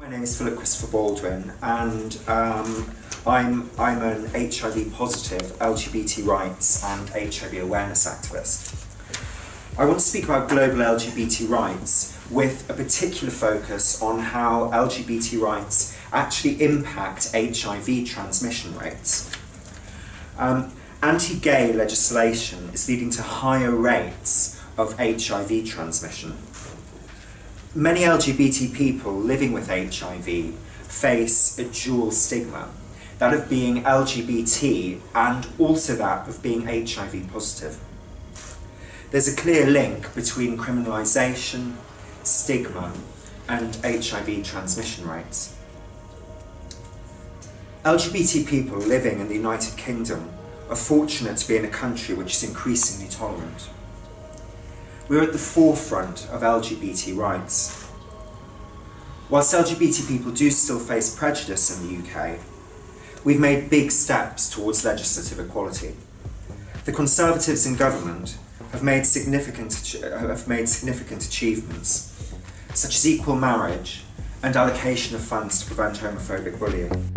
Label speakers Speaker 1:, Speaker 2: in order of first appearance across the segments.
Speaker 1: My name is Philip Christopher Baldwin, and I'm an HIV positive LGBT rights and HIV awareness activist. I want to speak about global LGBT rights with a particular focus on how LGBT rights actually impact HIV transmission rates. Anti-gay legislation is leading to higher rates of HIV transmission. Many LGBT people living with HIV face a dual stigma, that of being LGBT and also that of being HIV positive. There's a clear link between criminalisation, stigma, and HIV transmission rates. LGBT people living in the United Kingdom are fortunate to be in a country which is increasingly tolerant. We're at the forefront of LGBT rights. Whilst LGBT people do still face prejudice in the UK, we've made big steps towards legislative equality. The Conservatives in government have made significant achievements, such as equal marriage and allocation of funds to prevent homophobic bullying.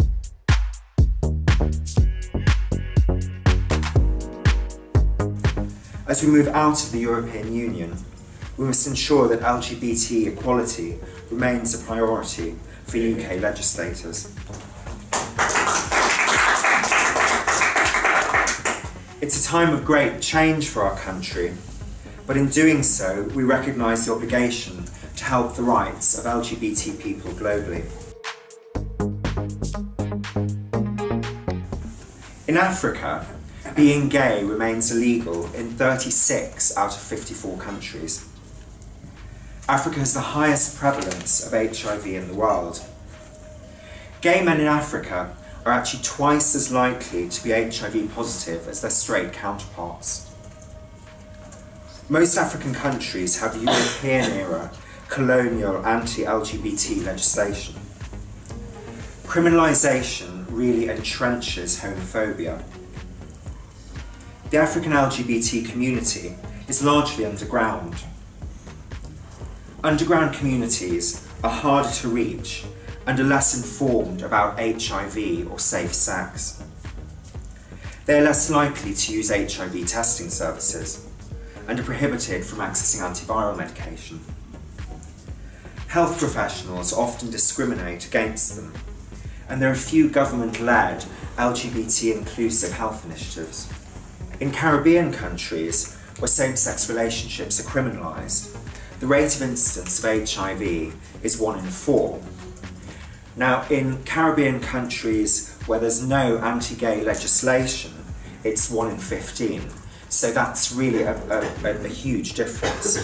Speaker 1: As we move out of the European Union, we must ensure that LGBT equality remains a priority for UK legislators. It's a time of great change for our country, but in doing so, we recognise the obligation to help the rights of LGBT people globally. In Africa, being gay remains illegal in 36 out of 54 countries. Africa has the highest prevalence of HIV in the world. Gay men in Africa are actually twice as likely to be HIV positive as their straight counterparts. Most African countries have European-era colonial anti-LGBT legislation. Criminalisation really entrenches homophobia. The African LGBT community is largely underground. Underground communities are harder to reach and are less informed about HIV or safe sex. They are less likely to use HIV testing services and are prohibited from accessing antiviral medication. Health professionals often discriminate against them, and there are few government-led LGBT-inclusive health initiatives. In Caribbean countries, where same-sex relationships are criminalised, the rate of incidence of HIV is 1 in 4. Now, in Caribbean countries where there's no anti-gay legislation, it's 1 in 15. So that's really a huge difference.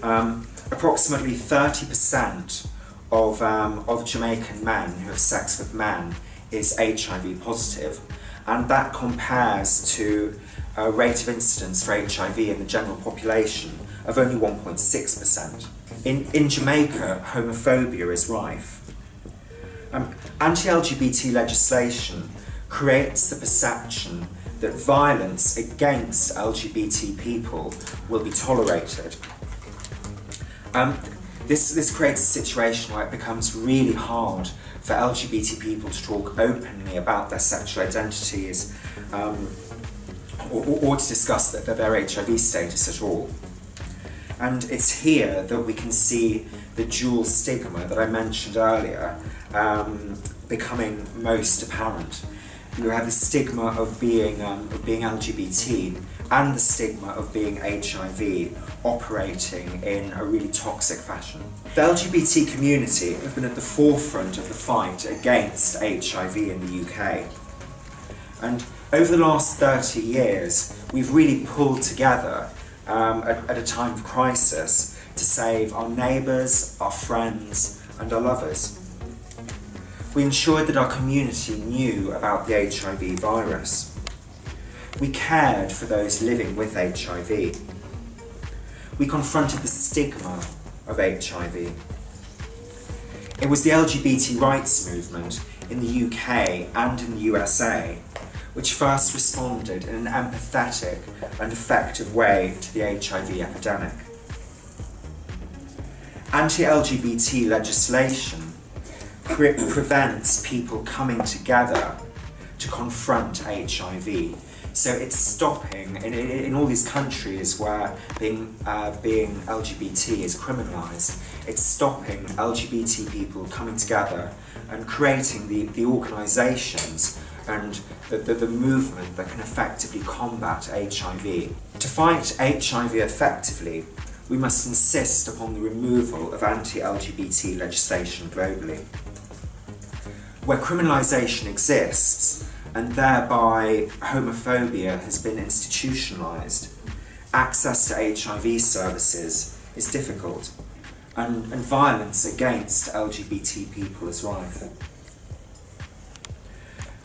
Speaker 1: Approximately 30% of Jamaican men who have sex with men is HIV positive, and that compares to a rate of incidence for HIV in the general population of only 1.6%. In Jamaica, homophobia is rife. Anti-LGBT legislation creates the perception that violence against LGBT people will be tolerated. This creates a situation where it becomes really hard for LGBT people to talk openly about their sexual identities or to discuss their HIV status at all. And it's here that we can see the dual stigma that I mentioned earlier becoming most apparent. You have the stigma of being LGBT and the stigma of being HIV operating in a really toxic fashion. The LGBT community have been at the forefront of the fight against HIV in the UK. And over the last 30 years, we've really pulled together at a time of crisis to save our neighbours, our friends, and our lovers. We ensured that our community knew about the HIV virus. We cared for those living with HIV. We confronted the stigma of HIV. It was the LGBT rights movement in the UK and in the USA which first responded in an empathetic and effective way to the HIV epidemic. Anti-LGBT legislation prevents people coming together to confront HIV. So it's stopping, in all these countries where being LGBT is criminalised, it's stopping LGBT people coming together and creating the organisations and the movement that can effectively combat HIV. To fight HIV effectively, we must insist upon the removal of anti-LGBT legislation globally. Where criminalisation exists, and thereby homophobia has been institutionalised, access to HIV services is difficult, and violence against LGBT people is rife.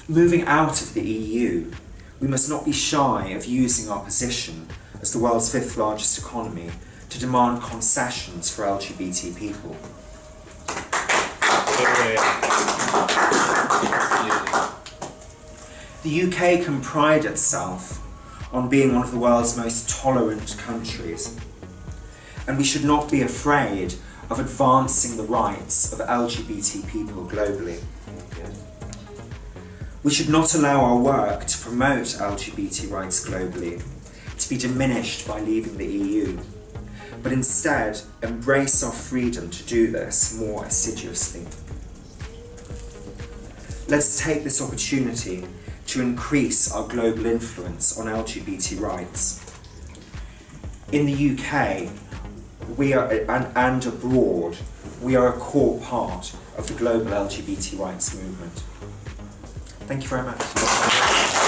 Speaker 1: Moving out of the EU, we must not be shy of using our position as the world's 5th largest economy to demand concessions for LGBT people. The UK can pride itself on being one of the world's most tolerant countries, and we should not be afraid of advancing the rights of LGBT people globally. We should not allow our work to promote LGBT rights globally to be diminished by leaving the EU, but instead embrace our freedom to do this more assiduously. Let's take this opportunity to increase our global influence on LGBT rights. In the UK, and abroad, we are a core part of the global LGBT rights movement. Thank you very much.